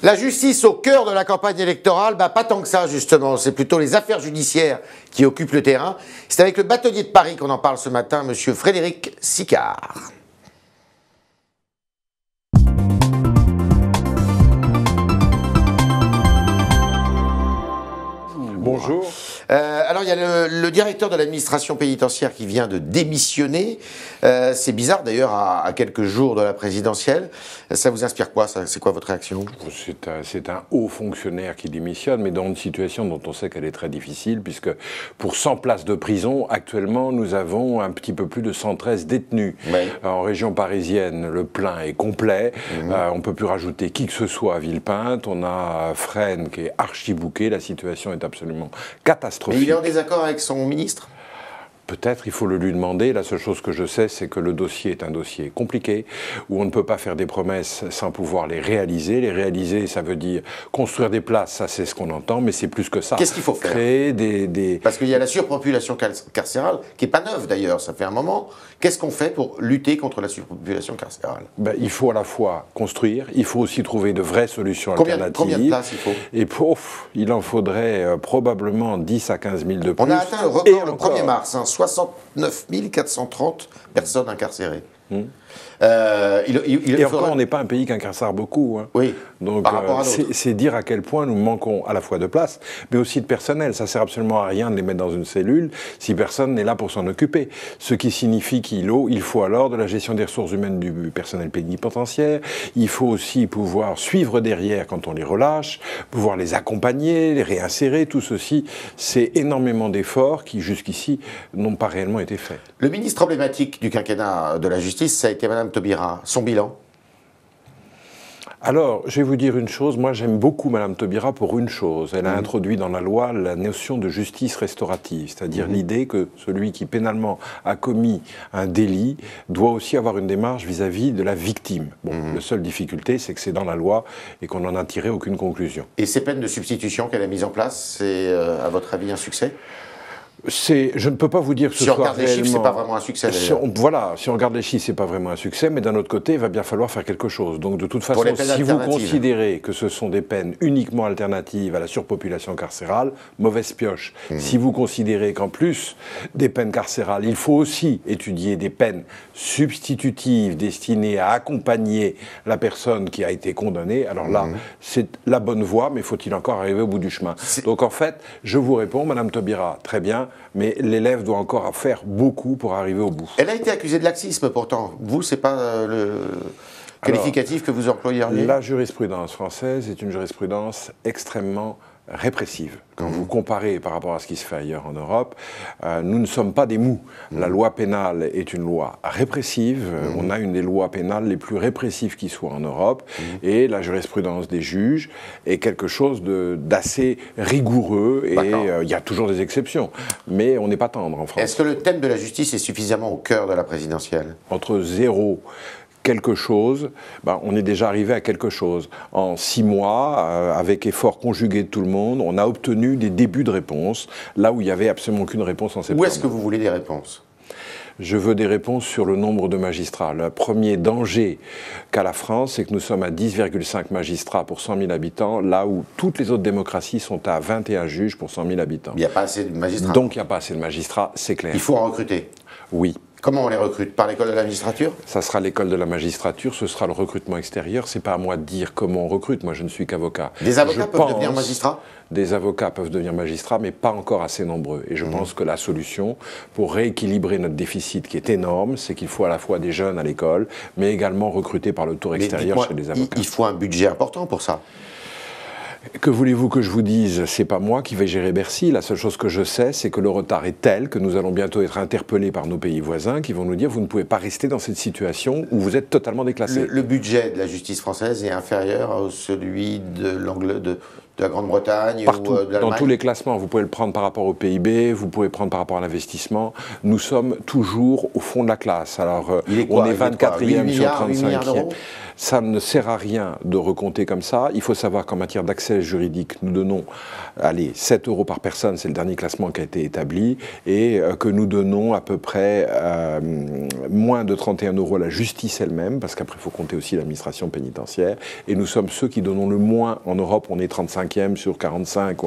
La justice au cœur de la campagne électorale, pas tant que ça justement, c'est plutôt les affaires judiciaires qui occupent le terrain. C'est avec le bâtonnier de Paris qu'on en parle ce matin, monsieur Frédéric Sicard. Bonjour. Alors il y a le directeur de l'administration pénitentiaire qui vient de démissionner. C'est bizarre d'ailleurs à quelques jours de la présidentielle. Ça vous inspire quoi? C'est quoi votre réaction? C'est un haut fonctionnaire qui démissionne, mais dans une situation dont on sait qu'elle est très difficile, puisque pour 100 places de prison, actuellement, nous avons un petit peu plus de 113 détenus. Oui. En région parisienne, le plein est complet. On ne peut plus rajouter qui que ce soit à Villepinte. On a Fresnes qui est archi-bouqué. La situation est absolument catastrophique. Mais il est en désaccord avec son ministre? Peut-être, il faut le lui demander. La seule chose que je sais, c'est que le dossier est un dossier compliqué, où on ne peut pas faire des promesses sans pouvoir les réaliser. Les réaliser, ça veut dire construire des places, ça c'est ce qu'on entend, mais c'est plus que ça. Qu'est-ce qu'il faut faire? Créer des... Parce qu'il y a la surpopulation carcérale, qui n'est pas neuve d'ailleurs, ça fait un moment. Qu'est-ce qu'on fait pour lutter contre la surpopulation carcérale? Il faut à la fois construire, il faut aussi trouver de vraies solutions alternatives. Combien de places il faut? Et il en faudrait probablement 10 à 15 000 de plus. On a atteint le record le 1er mars, 69 430 personnes incarcérées. Encore, on n'est pas un pays qui incarcère beaucoup. Hein. Oui, donc c'est dire à quel point nous manquons à la fois de place, mais aussi de personnel. Ça sert absolument à rien de les mettre dans une cellule si personne n'est là pour s'en occuper. Ce qui signifie qu'il faut alors de la gestion des ressources humaines du personnel pénitentiaire. Il faut aussi pouvoir suivre derrière quand on les relâche, pouvoir les accompagner, les réinsérer. Tout ceci, c'est énormément d'efforts qui, jusqu'ici, n'ont pas réellement été faits. Le ministre emblématique du quinquennat de la justice, ça a été Mme Taubira. Son bilan? Alors, je vais vous dire une chose, moi j'aime beaucoup Mme Taubira pour une chose. Elle a introduit dans la loi la notion de justice restaurative, c'est-à-dire l'idée que celui qui pénalement a commis un délit doit aussi avoir une démarche vis-à-vis de la victime. Bon, la seule difficulté, c'est que c'est dans la loi et qu'on n'en a tiré aucune conclusion. Et ces peines de substitution qu'elle a mises en place, c'est à votre avis un succès? Je ne peux pas vous dire que ce soit réellement... Si on regarde les chiffres, c'est pas vraiment un succès d'ailleurs. Voilà, si on regarde les chiffres, c'est pas vraiment un succès, mais d'un autre côté, il va bien falloir faire quelque chose. Donc de toute façon, si vous considérez que ce sont des peines uniquement alternatives à la surpopulation carcérale, mauvaise pioche. Si vous considérez qu'en plus des peines carcérales, il faut aussi étudier des peines substitutives destinées à accompagner la personne qui a été condamnée, alors là, c'est la bonne voie, mais faut-il encore arriver au bout du chemin? Donc en fait, je vous réponds, Mme Taubira, très bien, mais l'élève doit encore faire beaucoup pour arriver au bout. Elle a été accusée de laxisme pourtant. Vous, c'est pas le qualificatif que vous employeriez? La jurisprudence française est une jurisprudence extrêmement répressive. Quand vous comparez par rapport à ce qui se fait ailleurs en Europe, nous ne sommes pas des mous. La loi pénale est une loi répressive. On a une des lois pénales les plus répressives qui soient en Europe. Et la jurisprudence des juges est quelque chose d'assez rigoureux. Et il y a toujours des exceptions. Mais on n'est pas tendre en France. Est-ce que le thème de la justice est suffisamment au cœur de la présidentielle? Entre 0 quelque chose, on est déjà arrivé à quelque chose. En 6 mois, avec effort conjugué de tout le monde, on a obtenu des débuts de réponses, là où il n'y avait absolument aucune réponse en septembre. Où est-ce que vous voulez des réponses? Je veux des réponses sur le nombre de magistrats. Le premier danger qu'a la France, c'est que nous sommes à 10,5 magistrats pour 100 000 habitants, là où toutes les autres démocraties sont à 21 juges pour 100 000 habitants. Il n'y a pas assez de magistrats. Donc il n'y a pas assez de magistrats, c'est clair. Il faut en recruter. Oui. Comment on les recrute? Par l'école de la magistrature? Ça sera l'école de la magistrature, ce sera le recrutement extérieur. C'est pas à moi de dire comment on recrute, moi je ne suis qu'avocat. Des avocats peuvent devenir magistrats? Des avocats peuvent devenir magistrats, mais pas encore assez nombreux. Et je pense que la solution pour rééquilibrer notre déficit qui est énorme, c'est qu'il faut à la fois des jeunes à l'école, mais également recruter par le tour extérieur chez les avocats. Il faut un budget important pour ça. Que voulez-vous que je vous dise? C'est pas moi qui vais gérer Bercy. La seule chose que je sais, c'est que le retard est tel que nous allons bientôt être interpellés par nos pays voisins qui vont nous dire vous ne pouvez pas rester dans cette situation où vous êtes totalement déclassé. Le budget de la justice française est inférieur à celui de de la Grande-Bretagne partout, ou de l'Allemagne? dans tous les classements. Vous pouvez le prendre par rapport au PIB, vous pouvez prendre par rapport à l'investissement. Nous sommes toujours au fond de la classe. Alors, on est 24e sur 35e. Ça ne sert à rien de recompter comme ça. Il faut savoir qu'en matière d'accès juridique, nous donnons 7 € par personne, c'est le dernier classement qui a été établi, et que nous donnons à peu près moins de 31 € à la justice elle-même, parce qu'après il faut compter aussi l'administration pénitentiaire, et nous sommes ceux qui donnons le moins en Europe. On est 35e sur 45.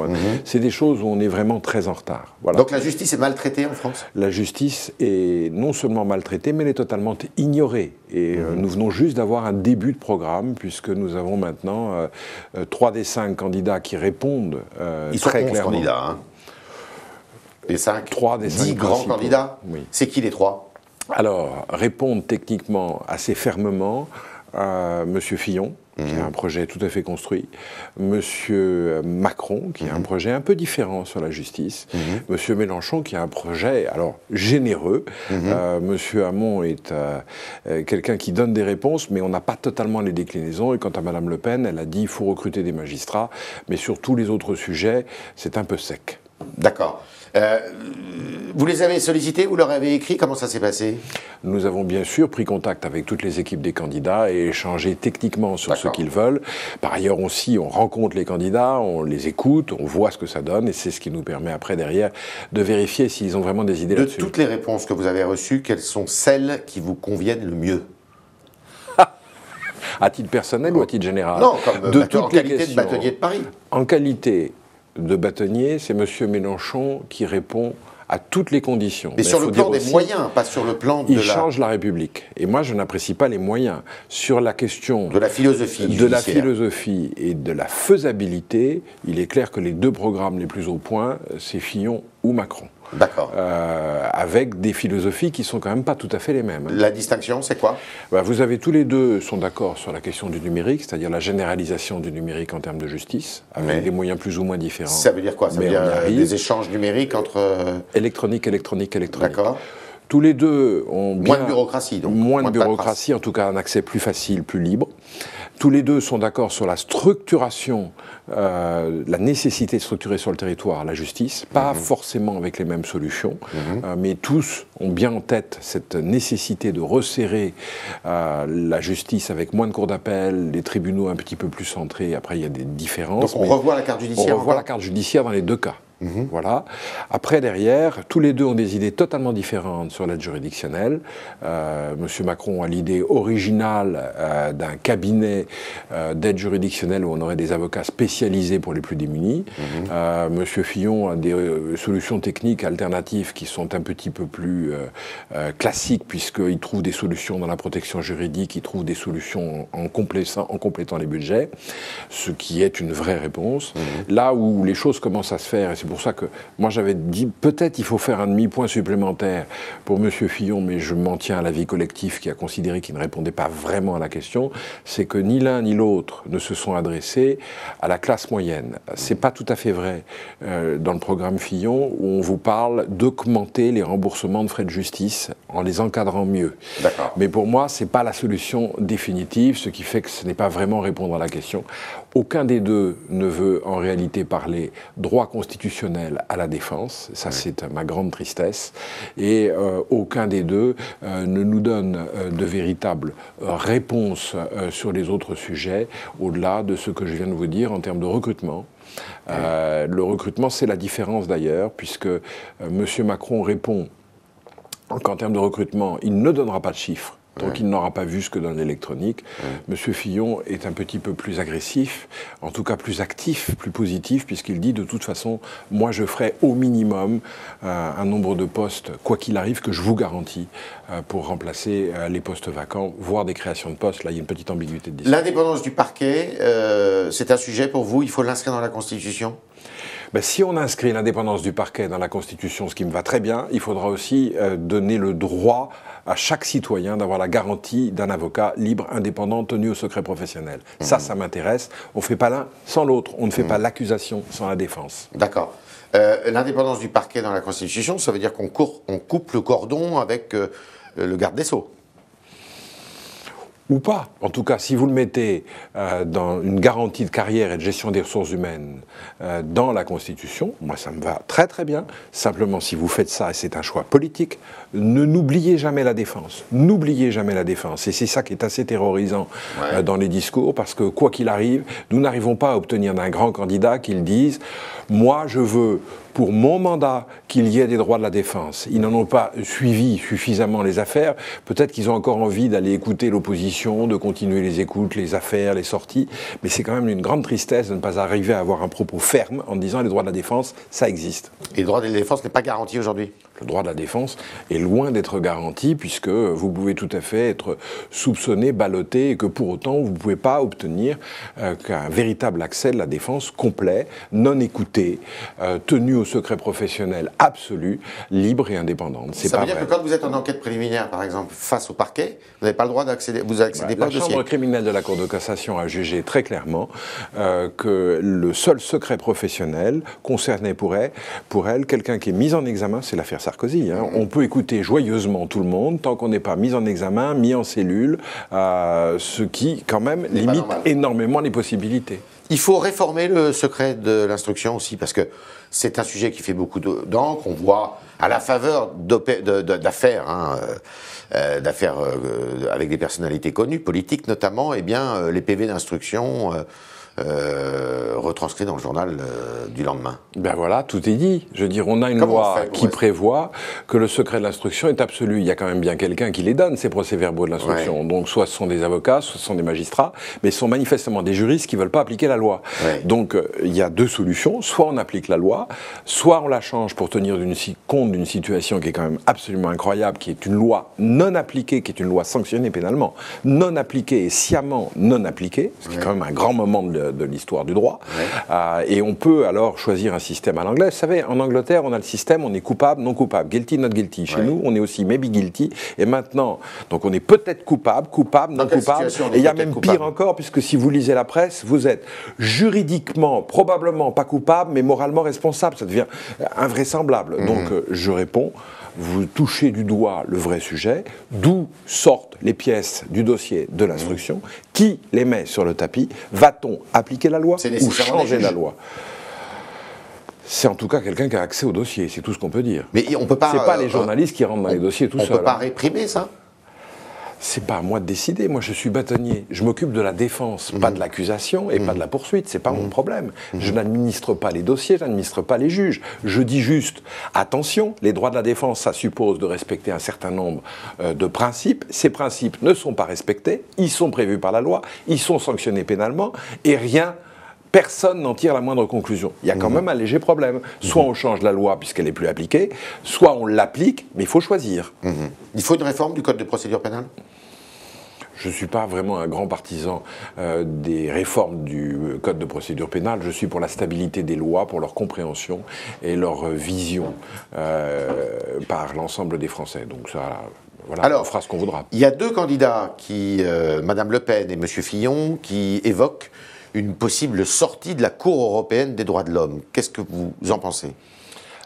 C'est des choses où on est vraiment très en retard. Voilà. Donc la justice est maltraitée en France? La justice est non seulement maltraitée, mais elle est totalement ignorée. Et nous venons juste d'avoir un début de programme, puisque nous avons maintenant 3 des 5 candidats qui répondent Ils sont très 11 clairement. candidats, hein. Les 5, 3 des 5 10 grands principaux. candidats. Oui. C'est qui les 3? Alors, répondent techniquement assez fermement M. Fillon, qui a un projet tout à fait construit, M. Macron, qui a un projet un peu différent sur la justice, M. Mélenchon, qui a un projet, alors, généreux. M. Hamon est quelqu'un qui donne des réponses, mais on n'a pas totalement les déclinaisons. Et quant à Mme Le Pen, elle a dit il faut recruter des magistrats, mais sur tous les autres sujets, c'est un peu sec. D'accord. Vous les avez sollicités, vous leur avez écrit, comment ça s'est passé? Nous avons bien sûr pris contact avec toutes les équipes des candidats et échangé techniquement sur ce qu'ils veulent. Par ailleurs aussi, on rencontre les candidats, on les écoute, on voit ce que ça donne, et c'est ce qui nous permet après, derrière, de vérifier s'ils ont vraiment des idées là-dessus. De toutes les réponses que vous avez reçues, quelles sont celles qui vous conviennent le mieux? À titre personnel ou à titre général? Non, comme de en qualité de bâtonnier de Paris. En qualité de bâtonnier, c'est M. Mélenchon qui répond à toutes les conditions. Mais sur le plan des moyens, pas sur le plan de il change la République. Et moi, je n'apprécie pas les moyens. Sur la question de la philosophie et de la faisabilité, il est clair que les 2 programmes les plus au point, c'est Fillon ou Macron. D'accord. Avec des philosophies qui sont quand même pas tout à fait les mêmes. La distinction, c'est quoi? Vous avez tous les deux sont d'accord sur la question du numérique, c'est-à-dire la généralisation du numérique en termes de justice, avec des moyens plus ou moins différents. Ça veut dire quoi? Ça veut dire des échanges numériques entre... Électronique. D'accord. Tous les deux ont moins de bureaucratie, donc. Moins de bureaucratie, en tout cas un accès plus facile, plus libre. Tous les deux sont d'accord sur la structuration, la nécessité de structurer sur le territoire la justice, pas forcément avec les mêmes solutions, mais tous ont bien en tête cette nécessité de resserrer la justice avec moins de cours d'appel, les tribunaux un petit peu plus centrés. Après, il y a des différences. Donc on revoit la carte judiciaire. On revoit la carte judiciaire dans les 2 cas. Voilà. Après, derrière, tous les deux ont des idées totalement différentes sur l'aide juridictionnelle. Monsieur Macron a l'idée originale d'un cabinet d'aide juridictionnelle où on aurait des avocats spécialisés pour les plus démunis. Monsieur Fillon a des solutions techniques alternatives qui sont un petit peu plus classiques, puisqu'il trouve des solutions dans la protection juridique, il trouve des solutions en complétant les budgets, ce qui est une vraie réponse. Là où les choses commencent à se faire, et c'est pour ça que moi j'avais dit peut-être il faut faire un demi-point supplémentaire pour M. Fillon, mais je m'en tiens à l'avis collectif qui a considéré qu'il ne répondait pas vraiment à la question, c'est que ni l'un ni l'autre ne se sont adressés à la classe moyenne. C'est pas tout à fait vrai dans le programme Fillon où on vous parle d'augmenter les remboursements de frais de justice en les encadrant mieux. D'accord. Mais pour moi, c'est pas la solution définitive, ce qui fait que ce n'est pas vraiment répondre à la question. Aucun des deux ne veut en réalité parler droit constitutionnel à la défense, ça c'est ma grande tristesse, et aucun des deux ne nous donne de véritables réponses sur les autres sujets, au-delà de ce que je viens de vous dire en termes de recrutement. Le recrutement, c'est la différence d'ailleurs, puisque M. Macron répond qu'en termes de recrutement, il ne donnera pas de chiffres. Donc il n'aura pas vu ce que donne l'électronique. Monsieur Fillon est un petit peu plus agressif, en tout cas plus actif, plus positif, puisqu'il dit de toute façon, moi je ferai au minimum un nombre de postes, quoi qu'il arrive, que je vous garantis, pour remplacer les postes vacants, voire des créations de postes. Là, il y a une petite ambiguïté de discours. L'indépendance du parquet, c'est un sujet pour vous, il faut l'inscrire dans la Constitution ? Si on inscrit l'indépendance du parquet dans la Constitution, ce qui me va très bien, il faudra aussi donner le droit à chaque citoyen d'avoir la garantie d'un avocat libre, indépendant, tenu au secret professionnel. Ça m'intéresse. On ne fait pas l'un sans l'autre. On ne fait pas l'accusation sans la défense. D'accord. L'indépendance du parquet dans la Constitution, ça veut dire qu'on coupe le cordon avec le garde des Sceaux. Ou pas. En tout cas, si vous le mettez dans une garantie de carrière et de gestion des ressources humaines dans la Constitution, moi ça me va très très bien. Simplement, si vous faites ça, et c'est un choix politique, n'oubliez jamais la défense. N'oubliez jamais la défense. Et c'est ça qui est assez terrorisant dans les discours, parce que quoi qu'il arrive, nous n'arrivons pas à obtenir d'un grand candidat qu'il dise « moi je veux ». Pour mon mandat, qu'il y ait des droits de la défense. Ils n'en ont pas suivi suffisamment les affaires. Peut-être qu'ils ont encore envie d'aller écouter l'opposition, de continuer les écoutes, les affaires, les sorties. Mais c'est quand même une grande tristesse de ne pas arriver à avoir un propos ferme en disant les droits de la défense, ça existe. Et le droit de la défense n'est pas garanti aujourd'hui ? Le droit de la défense est loin d'être garanti, puisque vous pouvez tout à fait être soupçonné, ballotté, et que pour autant vous ne pouvez pas obtenir qu'un véritable accès de la défense complet, non écouté, tenu au secret professionnel absolu, libre et indépendante. Ça veut dire que quand vous êtes en enquête préliminaire, par exemple, face au parquet, vous n'avez pas le droit d'accéder, vous accédez pas au dossier. La chambre criminelle de la Cour de cassation a jugé très clairement que le seul secret professionnel concernait pour elle quelqu'un qui est mis en examen, c'est l'affaire Sarkozy. On peut écouter joyeusement tout le monde tant qu'on n'est pas mis en examen, mis en cellule, ce qui, quand même, limite énormément les possibilités. Il faut réformer le secret de l'instruction aussi, parce que c'est un sujet qui fait beaucoup d'encre. On voit, à la faveur d'affaires, avec des personnalités connues, politiques notamment, eh bien, les PV d'instruction retranscrits dans le journal du lendemain. Ben voilà, tout est dit. Je veux dire, on a une loi qui prévoit que le secret de l'instruction est absolu. Il y a quand même bien quelqu'un qui les donne, ces procès-verbaux de l'instruction. Donc soit ce sont des avocats, soit ce sont des magistrats, mais ce sont manifestement des juristes qui ne veulent pas appliquer la loi. Donc il y a deux solutions. Soit on applique la loi, soit on la change pour tenir compte d'une situation qui est quand même absolument incroyable, qui est une loi non appliquée, qui est une loi sanctionnée pénalement, non appliquée et sciemment non appliquée, ce qui est quand même un grand moment de l'histoire du droit. Et on peut alors choisir un système à l'anglaise. Vous savez, en Angleterre, on a le système, on est coupable, non coupable, guilty, not guilty. Chez nous, on est aussi maybe guilty. Et maintenant, donc on est peut-être coupable, non coupable. Et il y a même pire encore, puisque si vous lisez la presse, vous êtes juridiquement, probablement pas coupable, mais moralement responsable. Ça devient invraisemblable. Donc je réponds, vous touchez du doigt le vrai sujet, d'où sortent les pièces du dossier de l'instruction, qui les met sur le tapis, va-t-on appliquer la loi ou changer la loi ? C'est en tout cas quelqu'un qui a accès au dossier, c'est tout ce qu'on peut dire. Mais on peut pas. C'est pas les journalistes qui rentrent dans les dossiers tout seuls. On ne peut pas réprimer ça ? C'est pas à moi de décider. Moi, je suis bâtonnier. Je m'occupe de la défense, pas de l'accusation et pas de la poursuite. C'est pas mon problème. Je n'administre pas les dossiers, je n'administre pas les juges. Je dis juste, attention, les droits de la défense, ça suppose de respecter un certain nombre de principes. Ces principes ne sont pas respectés. Ils sont prévus par la loi. Ils sont sanctionnés pénalement. Et personne n'en tire la moindre conclusion. Il y a quand même un léger problème. Soit on change la loi puisqu'elle n'est plus appliquée, soit on l'applique, mais il faut choisir. Il faut une réforme du Code de procédure pénale ? Je ne suis pas vraiment un grand partisan des réformes du Code de procédure pénale. Je suis pour la stabilité des lois, pour leur compréhension et leur vision par l'ensemble des Français. Donc ça... Voilà, alors, on fera ce qu'on voudra. Il y a deux candidats, Mme Le Pen et M. Fillon, qui évoquent une possible sortie de la Cour européenne des droits de l'homme. Qu'est-ce que vous en pensez ?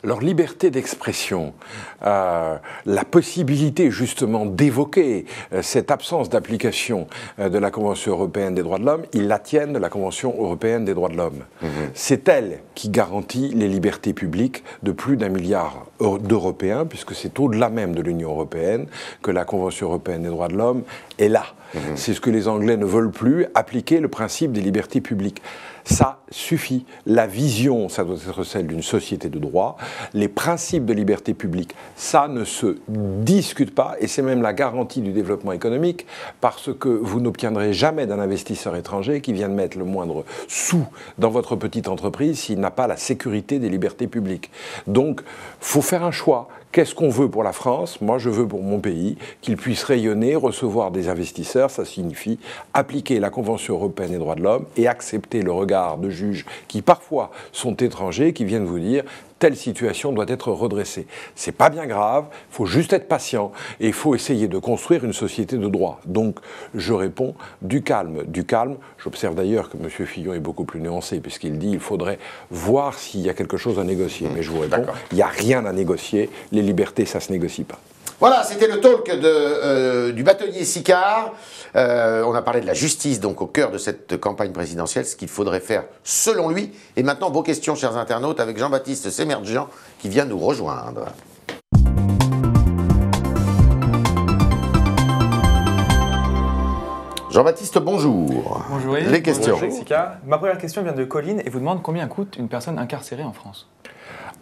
Leur liberté d'expression, la possibilité justement d'évoquer cette absence d'application de la Convention européenne des droits de l'homme, ils la tiennent de la Convention européenne des droits de l'homme. C'est elle qui garantit les libertés publiques de plus d'1 milliard d'Européens, puisque c'est au-delà même de l'Union européenne que la Convention européenne des droits de l'homme est là. C'est ce que les Anglais ne veulent plus, appliquer le principe des libertés publiques. Ça suffit. La vision, ça doit être celle d'une société de droit. Les principes de liberté publique, ça ne se discute pas, et c'est même la garantie du développement économique, parce que vous n'obtiendrez jamais d'un investisseur étranger qui vient de mettre le moindre sou dans votre petite entreprise s'il n'a pas la sécurité des libertés publiques. Donc, faut faire un choix. Qu'est-ce qu'on veut pour la France ? Moi, je veux pour mon pays qu'il puisse rayonner, recevoir des investisseurs. Ça signifie appliquer la Convention européenne des droits de l'homme et accepter le regard de juges qui, parfois, sont étrangers, qui viennent vous dire telle situation doit être redressée. C'est pas bien grave, il faut juste être patient et il faut essayer de construire une société de droit. Donc, je réponds du calme, du calme. J'observe d'ailleurs que M. Fillon est beaucoup plus nuancé puisqu'il dit qu'il faudrait voir s'il y a quelque chose à négocier. Mais je vous réponds, il n'y a rien à négocier. Les libertés, ça ne se négocie pas. Voilà, c'était le talk du bâtonnier Sicard. On a parlé de la justice, donc au cœur de cette campagne présidentielle, ce qu'il faudrait faire selon lui. Et maintenant, vos questions, chers internautes, avec Jean-Baptiste Sémerjian qui vient nous rejoindre. Jean-Baptiste, bonjour. Bonjour. Les questions. Bonjour, Jessica. Ma première question vient de Colline et vous demande combien coûte une personne incarcérée en France.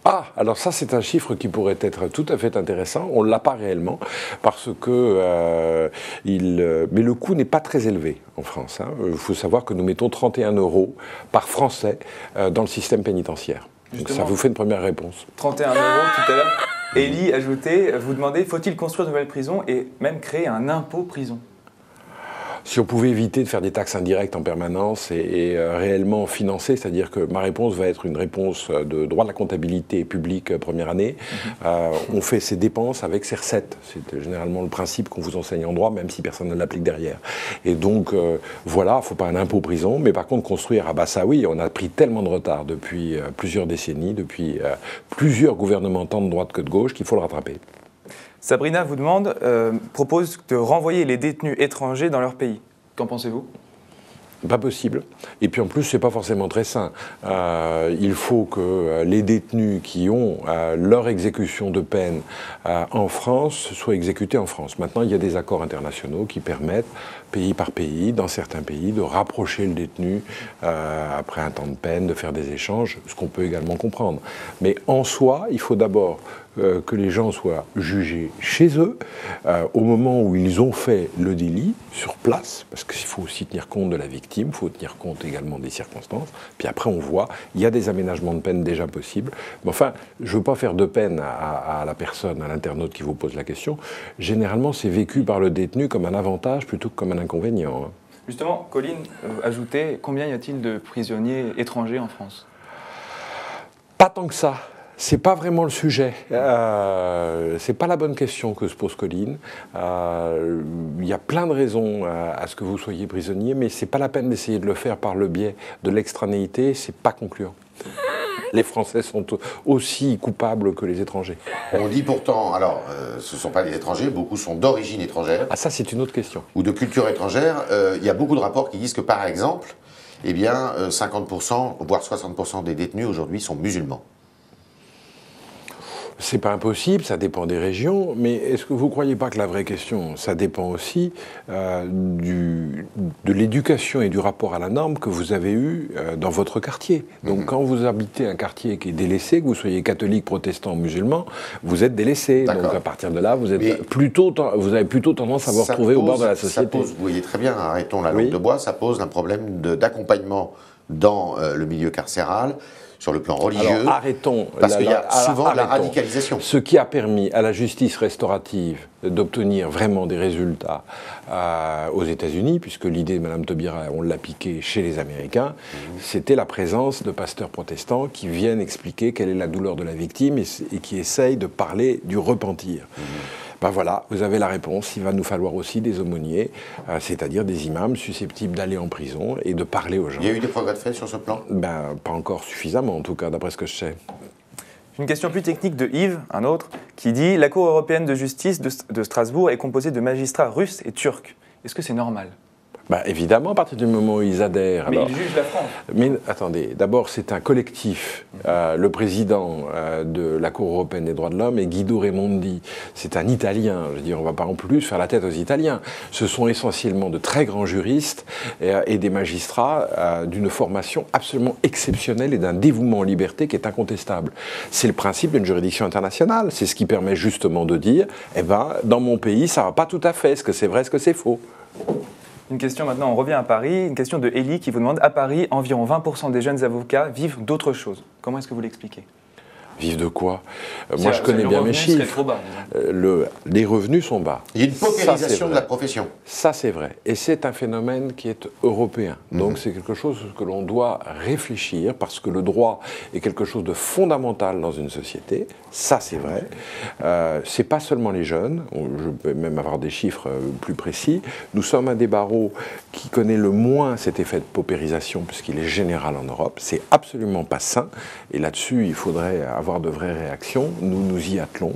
Ah, alors ça c'est un chiffre qui pourrait être tout à fait intéressant. On ne l'a pas réellement parce que mais le coût n'est pas très élevé en France. Il faut savoir que nous mettons 31 € par Français dans le système pénitentiaire. Donc ça vous fait une première réponse. 31 € tout à l'heure. Élie ajoutait, vous demandez, faut-il construire de nouvelles prisons et même créer un impôt prison ? Si on pouvait éviter de faire des taxes indirectes en permanence et réellement financer, c'est-à-dire que ma réponse va être une réponse de droit de la comptabilité publique première année. On fait ses dépenses avec ses recettes. C'est généralement le principe qu'on vous enseigne en droit, même si personne ne l'applique derrière. Et donc, voilà, il ne faut pas un impôt prison, mais par contre, construire, ah bah ça oui, on a pris tellement de retard depuis plusieurs décennies, depuis plusieurs gouvernements tant de droite que de gauche, qu'il faut le rattraper. Sabrina vous demande, propose de renvoyer les détenus étrangers dans leur pays. Qu'en pensez-vous ? Pas possible. Et puis en plus, c'est pas forcément très sain. Il faut que les détenus qui ont leur exécution de peine en France soient exécutés en France. Maintenant, il y a des accords internationaux qui permettent, pays par pays, dans certains pays, de rapprocher le détenu après un temps de peine, de faire des échanges, ce qu'on peut également comprendre. Mais en soi, il faut d'abord que les gens soient jugés chez eux, au moment où ils ont fait le délit, sur place, parce qu'il faut aussi tenir compte de la victime, il faut tenir compte également des circonstances, puis après on voit, il y a des aménagements de peine déjà possibles. Mais enfin, je ne veux pas faire de peine à la personne, à l'internaute qui vous pose la question. Généralement, c'est vécu par le détenu comme un avantage plutôt que comme un inconvénient. Justement, Colline ajoutait, combien y a-t-il de prisonniers étrangers en France ? Pas tant que ça. C'est pas vraiment le sujet. C'est pas la bonne question que se pose Colline. Il y a plein de raisons à ce que vous soyez prisonnier, mais c'est pas la peine d'essayer de le faire par le biais de l'extranéité. C'est pas concluant. Les Français sont aussi coupables que les étrangers. On dit pourtant, alors, ce ne sont pas les étrangers, beaucoup sont d'origine étrangère. Ah, ça, c'est une autre question. Ou de culture étrangère. Il y a beaucoup de rapports qui disent que, par exemple, eh bien, 50%, voire 60% des détenus aujourd'hui sont musulmans. C'est pas impossible, ça dépend des régions, mais est-ce que vous ne croyez pas que la vraie question, ça dépend aussi de l'éducation et du rapport à la norme que vous avez eu dans votre quartier. Donc quand vous habitez un quartier qui est délaissé, que vous soyez catholique, protestant, musulman, vous êtes délaissé. Donc à partir de là, vous avez plutôt tendance à vous retrouver au bord de la société. Vous voyez très bien, arrêtons la langue de bois, ça pose un problème d'accompagnement dans le milieu carcéral. Sur le plan religieux. Alors, arrêtons. Parce qu'il y a souvent de la radicalisation. Ce qui a permis à la justice restaurative d'obtenir vraiment des résultats aux États-Unis, puisque l'idée de Mme Taubira, on l'a piquée chez les Américains, c'était la présence de pasteurs protestants qui viennent expliquer quelle est la douleur de la victime et qui essayent de parler du repentir. Ben voilà, vous avez la réponse. Il va nous falloir aussi des aumôniers, c'est-à-dire des imams susceptibles d'aller en prison et de parler aux gens. Il y a eu des progrès de fait sur ce plan ? Ben, pas encore suffisamment, en tout cas, d'après ce que je sais. Une question plus technique de Yves, un autre, qui dit « La Cour européenne de justice de Strasbourg est composée de magistrats russes et turcs. Est-ce que c'est normal ?» Bah, évidemment, à partir du moment où ils adhèrent. Mais ils jugent la France. Mais attendez, d'abord, c'est un collectif. Le président de la Cour européenne des droits de l'homme est Guido Raimondi. C'est un Italien. Je veux dire, on ne va pas en plus faire la tête aux Italiens. Ce sont essentiellement de très grands juristes et des magistrats d'une formation absolument exceptionnelle et d'un dévouement aux libertés qui est incontestable. C'est le principe d'une juridiction internationale. C'est ce qui permet justement de dire, eh ben, dans mon pays, ça ne va pas tout à fait. Est-ce que c'est vrai, est-ce que c'est faux ? Une question maintenant, on revient à Paris. Une question de Élie qui vous demande « À Paris, environ 20% des jeunes avocats vivent d'autres choses. Comment est-ce que vous l'expliquez » Vivent de quoi? Moi, je connais bien mes chiffres. Trop bas, les revenus sont bas. Il y a une paupérisation de la profession. Ça, c'est vrai. Et c'est un phénomène qui est européen. Donc, c'est quelque chose que l'on doit réfléchir parce que le droit est quelque chose de fondamental dans une société. Ça, c'est vrai. C'est pas seulement les jeunes. Je peux même avoir des chiffres plus précis. Nous sommes un des barreaux qui connaît le moins cet effet de paupérisation puisqu'il est général en Europe. C'est absolument pas sain. Et là-dessus, il faudrait avoir avoir de vraies réactions. Nous nous y attelons.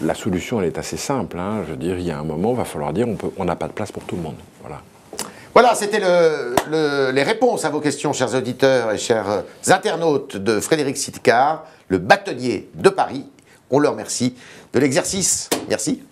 La solution, elle est assez simple. Hein. Je veux dire, il y a un moment, il va falloir dire on n'a pas de place pour tout le monde. Voilà. Voilà, c'était les réponses à vos questions, chers auditeurs et chers internautes, de Frédéric Sicard, le bâtonnier de Paris. On le remercie de l'exercice. Merci.